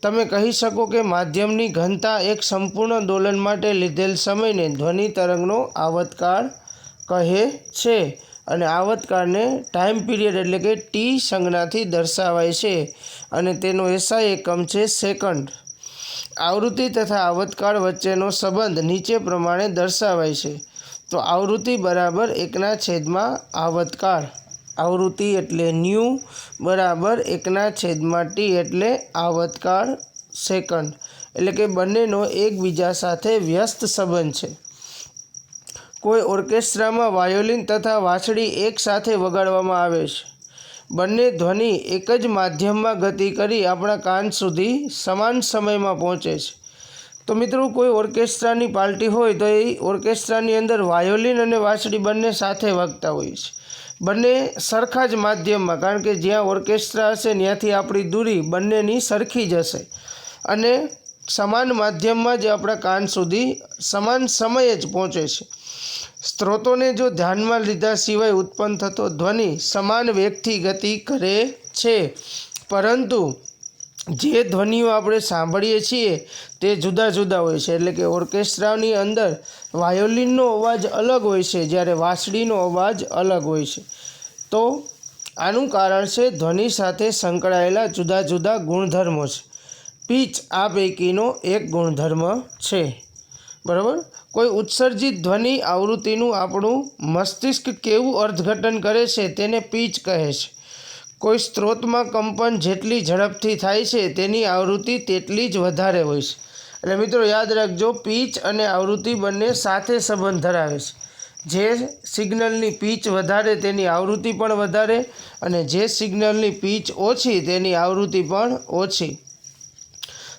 તમે કહી શકો કે માધ્યમની ઘનતા એક સંપૂર્ણ દોલન માટે લીધેલ સમયને ધ્વનિ તરંગનો આવતકાળ કહે છે અને આવતકાળને ટાઈમ પીરિયડ એટલે કે ટી સંજ્ઞાથી દર્શાવાય છે અને તેનો એસઆઈ એકમ છે સેકન્ડ. આવૃત્તિ તથા આવતકાળ વચ્ચેનો સંબંધ નીચે પ્રમાણે દર્શાવાય છે. તો આવૃત્તિ બરાબર 1/માં આવતકાળ. આવૃત્તિ એટલે ન્યૂ બરાબર 1/T એટલે આવતકાળ સેકન્ડ. એટલે કે બંનેનો એકબીજા સાથે વ્યસ્ત સંબંધ છે. કોઈ ઓર્કેસ્ટ્રામાં વાયોલિન તથા વાંસળી એકસાથે વગાડવામાં આવે છે. બંને ધ્વનિ એક જ માધ્યમમાં ગતિ કરી આપણા કાન સુધી સમાન સમયમાં પહોંચે છે. તો મિત્રો, કોઈ ઓર્કેસ્ટ્રાની પાર્ટી હોય તો એ ઓર્કેસ્ટ્રાની અંદર વાયોલિન અને વાંસળી બંને સાથે વાગતા હોય છે. બંને સરખા જ માધ્યમમાં, કારણ કે જ્યાં ઓર્કેસ્ટ્રા હશે ત્યાંથી આપણી દૂરી બંનેની સરખી જ હશે અને સમાન માધ્યમમાં જ આપણા કાન સુધી સમાન સમયે જ પહોંચે છે. સ્ત્રોતોને જો ધ્યાનમાં લીધા સિવાય ઉત્પન્ન થતો ધ્વનિ સમાન વેગથી ગતિ કરે છે, પરંતુ જે ધ્વનિઓ આપણે સાંભળીએ છીએ તે જુદા જુદા હોય છે. એટલે કે ઓર્કેસ્ટ્રાની અંદર વાયોલિનનો અવાજ અલગ હોય છે, જ્યારે વાંસળીનો અવાજ અલગ હોય છે. તો આનું કારણ છે ધ્વનિ સાથે સંકળાયેલા જુદા જુદા ગુણધર્મો છે. પીચ આ પૈકીનો એક ગુણધર્મ છે. બરાબર. કોઈ ઉત્સર્જિત ધ્વનિ આવૃત્તિનું આપણું મસ્તિષ્ક કેવું અર્થઘટન કરે છે તેને પીચ કહે છે. કોઈ સ્ત્રોતમાં કંપન જેટલી ઝડપથી થાય છે તેની આવૃત્તિ તેટલી જ વધારે હોય છે. એટલે મિત્રો યાદ રાખજો, પીચ અને આવૃત્તિ બંને સાથે સંબંધ ધરાવે છે. જે સિગ્નલની પીચ વધારે તેની આવૃત્તિ પણ વધારે અને જે સિગ્નલની પીચ ઓછી તેની આવૃત્તિ પણ ઓછી.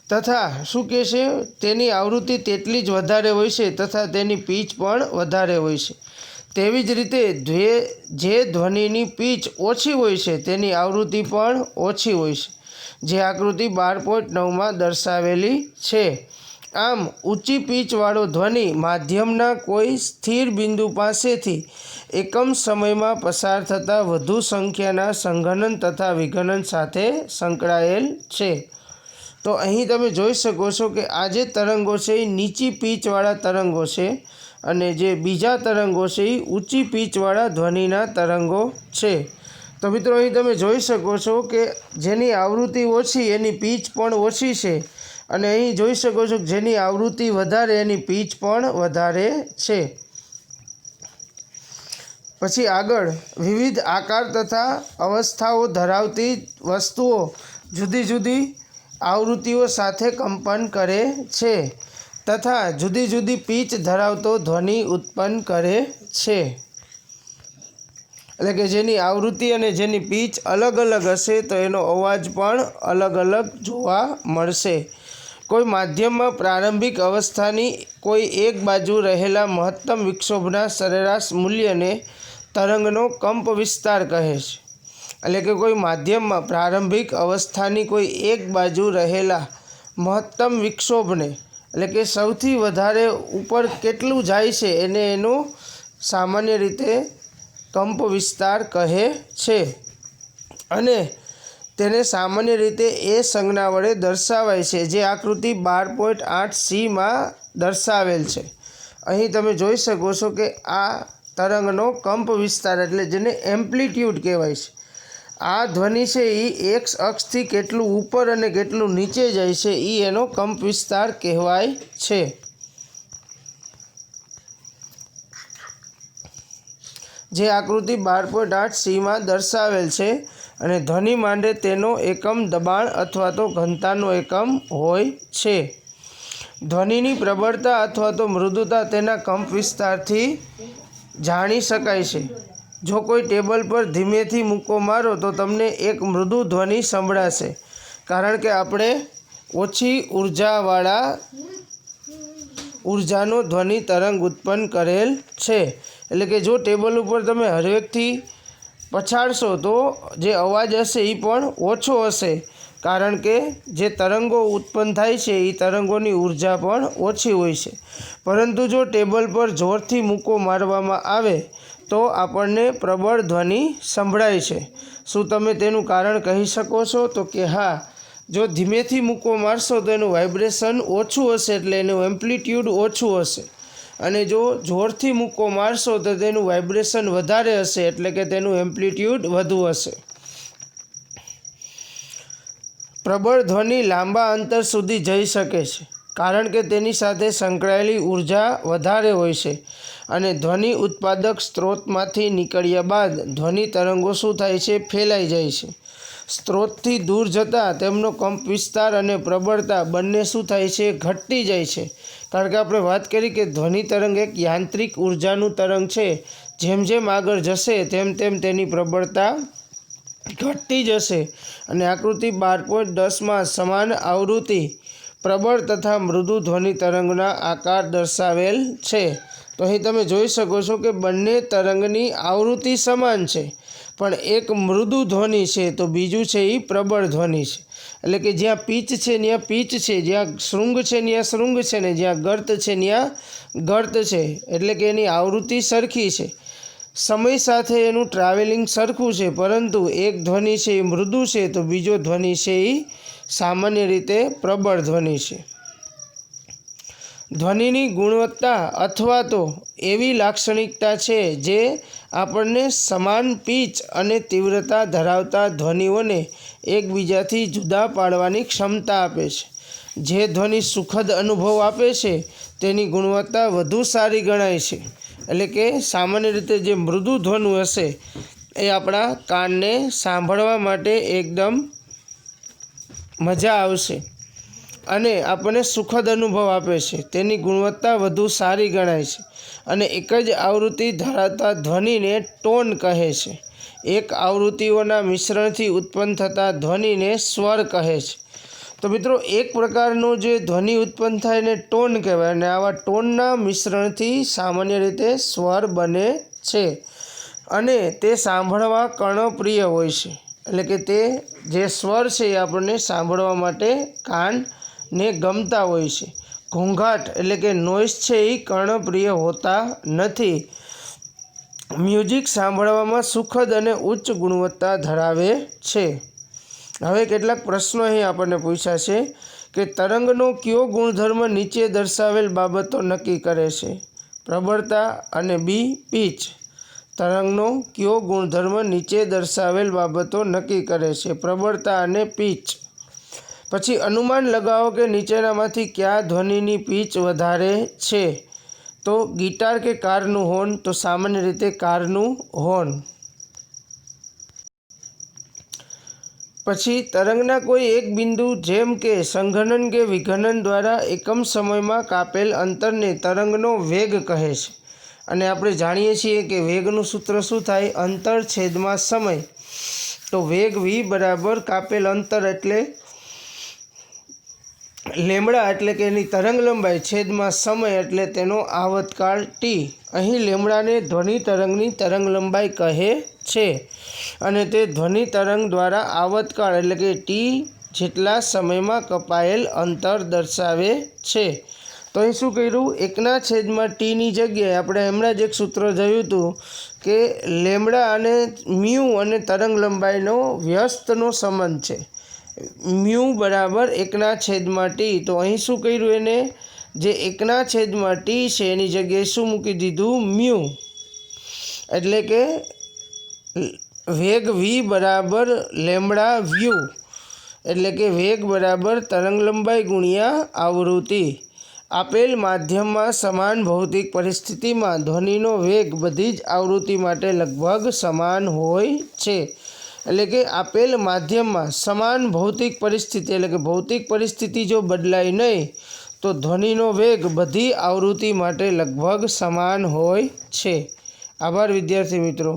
તથા શું કહે છે, તેની આવૃત્તિ તેટલી જ વધારે હોય છે તથા તેની પીચ પણ વધારે હોય છે. તેવી જ રીતે જે ધ્વનિની પીચ ઓછી હોય છે તેની આવૃત્તિ પણ ઓછી હોય છે, જે આકૃતિ 12.9માં દર્શાવેલી છે. આમ ઊંચી પીચવાળો ધ્વનિ માધ્યમના કોઈ સ્થિર બિંદુ પાસેથી એકમ સમયમાં પસાર થતા વધુ સંખ્યાના સંઘનન તથા વિઘનન સાથે સંકળાયેલ છે. તો અહીં તમે જોઈ શકો છો કે આ જે તરંગો છે એ નીચી પીચવાળા તરંગો છે અને જે બીજા તરંગો છે એ ઊંચી પીચવાળા ધ્વનિના તરંગો છે. તો મિત્રો અહીં તમે જોઈ શકો છો કે જેની આવૃત્તિ ઓછી એની પીચ પણ ઓછી છે અને અહીં જોઈ શકો છો કે જેની આવૃત્તિ વધારે એની પીચ પણ વધારે છે. પછી આગળ, વિવિધ આકાર તથા અવસ્થાઓ ધરાવતી વસ્તુઓ જુદી જુદી આવૃત્તિઓ સાથે કંપન કરે છે તથા જુદી જુદી પીચ ધરાવતો ધ્વનિ ઉત્પન્ન કરે છે. એટલે કે જેની આવૃત્તિ અને જેની પીચ અલગ અલગ હશે તો એનો અવાજ પણ અલગ અલગ જોવા મળશે. કોઈ માધ્યમમાં પ્રારંભિક અવસ્થાની કોઈ એક બાજુ રહેલા મહત્તમ વિક્ષોભના સરેરાશ મૂલ્યને તરંગનો કંપ વિસ્તાર કહે છે. એટલે કે કોઈ માધ્યમમાં પ્રારંભિક અવસ્થાની કોઈ એક બાજુ રહેલા મહત્તમ વિક્ષોભને, એટલે કે સૌથી વધારે ઉપર કેટલું જાય છે એને એનો સામાન્ય રીતે કંપ વિસ્તાર કહે છે અને તેને સામાન્ય રીતે એ સંજ્ઞા વડે દર્શાવાય છે જે આકૃતિ 12.8cમાં દર્શાવેલ છે. અહીં તમે જોઈ શકો છો કે આ તરંગનો કંપ વિસ્તાર એટલે જેને એમ્પ્લિટ્યૂડ કહેવાય છે. આ ધ્વનિ છે એ એક્સ અક્ષથી કેટલું ઉપર અને કેટલું નીચે જાય છે એ એનો કંપ વિસ્તાર કહેવાય છે. જે આકૃતિ 12.8cમાં દર્શાવેલ છે અને ધ્વનિ માંડે તેનો એકમ દબાણ અથવા તો ઘનતાનો એકમ હોય છે. ધ્વનિની પ્રબળતા અથવા તો મૃદુતા તેના કંપ વિસ્તારથી જાણી શકાય છે. જો કોઈ ટેબલ પર ધીમેથી મૂકો મારો તો તમને એક મૃદુ ધ્વનિ સંભળાશે, કારણ કે આપણે ઓછી ઉર્જાનો ધ્વનિ તરંગ ઉત્પન્ન કરેલ છે. એટલે કે જો ટેબલ ઉપર તમે હળવેકથી પછાડશો તો જે અવાજ હશે એ પણ ઓછો હશે, કારણ કે જે તરંગો ઉત્પન્ન થાય છે એ તરંગોની ઉર્જા પણ ઓછી હોય છે. પરંતુ જો ટેબલ પર જોરથી મૂકો મારવામાં આવે તો આપણને પ્રબળ ધ્વનિ સંભળાય છે. શું તમે તેનું કારણ કહી શકો છો? તો કે હા, જો ધીમેથી મૂકો મારશો તો એનું વાઇબ્રેશન ઓછું હશે, એટલે એનું એમ્પ્લિટ્યૂડ ઓછું હશે, અને જો જોરથી મૂકો મારશો તો તેનું વાઇબ્રેશન વધારે હશે, એટલે કે તેનું એમ્પ્લિટ્યૂડ વધુ હશે. પ્રબળ ધ્વનિ લાંબા અંતર સુધી જઈ શકે છે, કારણ કે તેની સાથે સંકળાયેલી ઉર્જા વધારે હોય છે, અને ધ્વનિ ઉત્પાદક સ્ત્રોતમાંથી નીકળ્યા બાદ ધ્વનિ તરંગો શું થાય છે? ફેલાઈ જાય છે. સ્ત્રોતથી દૂર જતાં તેમનો કંપ વિસ્તાર અને પ્રબળતા બંને શું થાય છે? ઘટતી જાય છે. કારણ કે આપણે વાત કરી કે ધ્વનિ તરંગ એક યાંત્રિક ઉર્જાનું તરંગ છે. જેમ જેમ આગળ જશે તેમ તેમ તેની પ્રબળતા ઘટતી જશે. અને આકૃતિ 12.10માં સમાન આવૃત્તિ પ્રબળ તથા મૃદુ ધ્વનિ તરંગના આકાર દર્શાવેલ છે. તો અહીં તમે જોઈ શકો છો કે બંને તરંગની આવૃત્તિ સમાન છે, પણ એક મૃદુ ધ્વનિ છે તો બીજું છે એ પ્રબળ ધ્વનિ છે. એટલે કે જ્યાં પીચ છે ત્યાં પીચ છે, જ્યાં શૃંગ છે ત્યાં શૃંગ છે, ને જ્યાં ગર્ત છે ત્યાં ગર્ત છે. એટલે કે એની આવૃત્તિ સરખી છે, સમય સાથે એનું ટ્રાવેલિંગ સરખું છે, પરંતુ એક ધ્વનિ છે એ મૃદુ છે તો બીજો ધ્વનિ છે એ સામાન્ય રીતે પ્રબળ ધ્વનિ છે. ધ્વનિની ગુણવત્તા અથવા તો એવી લાક્ષણિકતા છે જે આપણને સમાન પીચ અને તીવ્રતા ધરાવતા ધ્વનિઓને એકબીજાથી જુદા પાડવાની ક્ષમતા આપે છે. જે ધ્વનિ સુખદ અનુભવ આપે છે તેની ગુણવત્તા વધુ સારી ગણાય છે. એટલે કે સામાન્ય રીતે જે મૃદુ ધ્વનિ હશે એ આપણા કાનને સાંભળવા માટે એકદમ મજા આવશે અને આપણને સુખદ અનુભવ આપે છે, તેની ગુણવત્તા વધુ સારી ગણાય છે. અને એક જ આવૃત્તિ ધરાવતા ધ્વનિને ટોન કહે છે. એક આવૃત્તિઓના મિશ્રણથી ઉત્પન્ન થતા ધ્વનિને સ્વર કહે છે. તો મિત્રો, એક પ્રકારનો જે ધ્વનિ ઉત્પન્ન થાય એને ટોન કહેવાય, અને આવા ટોનના મિશ્રણથી સામાન્ય રીતે સ્વર બને છે, અને તે સાંભળવા કર્ણપ્રિય હોય છે. એટલે કે તે જે સ્વર છે એ આપણને સાંભળવા માટે કાનને ગમતા હોય છે. ઘોંઘાટ એટલે કે નોઇસ છે એ કર્ણપ્રિય હોતા નથી. મ્યુઝિક સાંભળવામાં સુખદ અને ઉચ્ચ ગુણવત્તા ધરાવે છે. હવે કેટલાક પ્રશ્નો અહીં આપણને પૂછ્યા છે કે તરંગનો કયો ગુણધર્મ નીચે દર્શાવેલ બાબતો નક્કી કરે છે? પ્રબળતા અને બી પીચ. તરંગનો કયો ગુણધર્મ નીચે દર્શાવેલ બાબતો નક્કી કરે છે? પ્રબળતા અને પીચ. પછી અનુમાન લગાવો કે નીચેનામાંથી કયા ધ્વનિની પીચ વધારે છે? તો ગિટાર કે કારનું હોર્ન? તો સામાન્ય રીતે કારનું હોર્ન. પછી તરંગના કોઈ એક બિંદુ જેમ કે સંઘનન કે વિઘનન દ્વારા એકમ સમયમાં કાપેલ અંતરને તરંગનો વેગ કહે છે. અને આપણે જાણીએ છીએ કે વેગનું સૂત્ર શું થાય? અંતર છેદમાં સમય. તો વેગ v બરાબર કાપેલ અંતર એટલે લેમડા, એટલે કે એની તરંગ લંબાઈ, છેદમાં સમય એટલે તેનો આવતકાળ t. અહીં લેમડાને ધ્વનિ તરંગની તરંગ લંબાઈ કહે છે, અને તે ધ્વનિ તરંગ દ્વારા આવતકાળ એટલે કે t જેટલા સમયમાં કપાયેલ અંતર દર્શાવે છે. તો અહીં શું કર્યું? 1/tની જગ્યાએ આપણે હમણાં જ એક સૂત્ર જોયું હતું કે લેમડા અને મ્યુ અને તરંગ લંબાઈનો વ્યસ્તનો સંબંધ છે. મ્યુ બરાબર 1/t. તો અહીં શું કર્યું? એને જે 1/t છે એની જગ્યાએ શું મૂકી દીધું? મ્યુ. એટલે કે વેગ v બરાબર લેમડા વ્યુ, એટલે કે વેગ બરાબર તરંગ લંબાઈ ગુણ્યા આવૃત્તિ. આપેલ માધ્યમમાં સમાન ભૌતિક પરિસ્થિતિમાં ધ્વનિનો વેગ બધી જ આવૃત્તિ માટે લગભગ સમાન હોય છે. એટલે કે આપેલ માધ્યમમાં સમાન ભૌતિક પરિસ્થિતિ, એટલે કે ભૌતિક પરિસ્થિતિ જો બદલાય નહીં તો ધ્વનિનો વેગ બધી આવૃત્તિ માટે લગભગ સમાન હોય છે. આભાર વિદ્યાર્થી મિત્રો.